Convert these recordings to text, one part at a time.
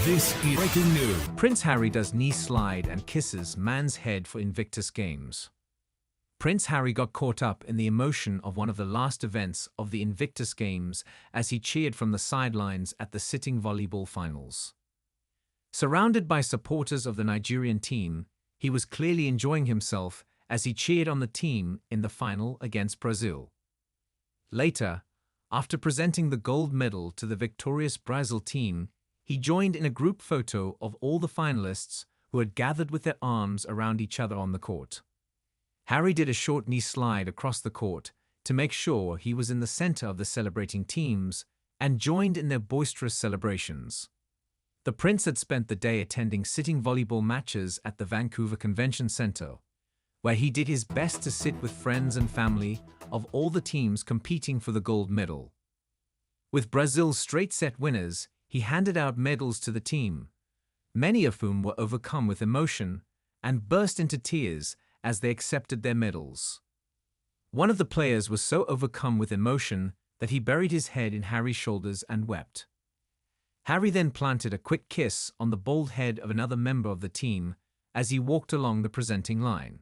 This is breaking news. Prince Harry does knee slide and kisses man's head for Invictus Games. Prince Harry got caught up in the emotion of one of the last events of the Invictus Games as he cheered from the sidelines at the sitting volleyball finals. Surrounded by supporters of the Nigerian team, he was clearly enjoying himself as he cheered on the team in the final against Brazil. Later, after presenting the gold medal to the victorious Brazil team, he joined in a group photo of all the finalists who had gathered with their arms around each other on the court. Harry did a short knee slide across the court to make sure he was in the center of the celebrating teams and joined in their boisterous celebrations. The prince had spent the day attending sitting volleyball matches at the Vancouver Convention Center, where he did his best to sit with friends and family of all the teams competing for the gold medal. With Brazil's straight-set winners, he handed out medals to the team, many of whom were overcome with emotion and burst into tears as they accepted their medals. One of the players was so overcome with emotion that he buried his head in Harry's shoulders and wept. Harry then planted a quick kiss on the bald head of another member of the team as he walked along the presenting line.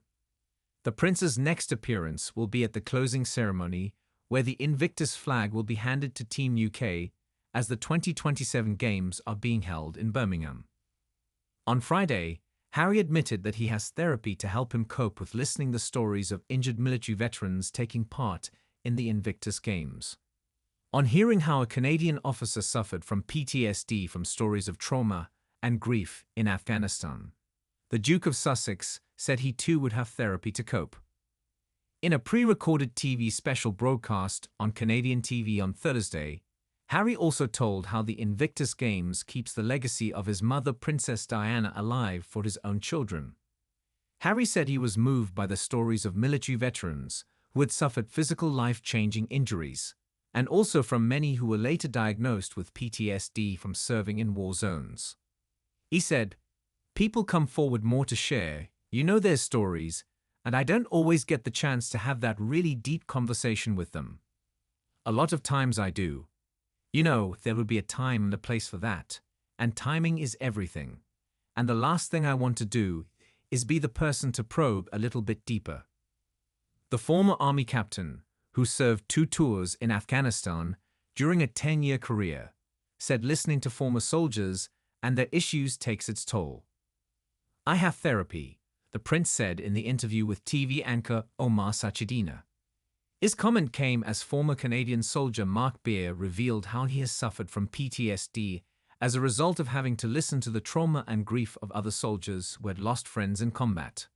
The prince's next appearance will be at the closing ceremony, where the Invictus flag will be handed to Team UK as the 2027 Games are being held in Birmingham. On Friday, Harry admitted that he has therapy to help him cope with listening the stories of injured military veterans taking part in the Invictus Games. On hearing how a Canadian officer suffered from PTSD from stories of trauma and grief in Afghanistan, the Duke of Sussex said he too would have therapy to cope. In a pre-recorded TV special broadcast on Canadian TV on Thursday, Harry also told how the Invictus Games keeps the legacy of his mother Princess Diana alive for his own children. Harry said he was moved by the stories of military veterans who had suffered physical life-changing injuries, and also from many who were later diagnosed with PTSD from serving in war zones. He said, "People come forward more to share, their stories, and I don't always get the chance to have that really deep conversation with them. A lot of times I do. There will be a time and a place for that, and timing is everything. And the last thing I want to do is be the person to probe a little bit deeper." The former Army captain, who served 2 tours in Afghanistan during a 10-year career, said listening to former soldiers and their issues takes its toll. "I have therapy," the prince said in the interview with TV anchor Omar Sachedina. His comment came as former Canadian soldier Mark Beer revealed how he has suffered from PTSD as a result of having to listen to the trauma and grief of other soldiers who had lost friends in combat.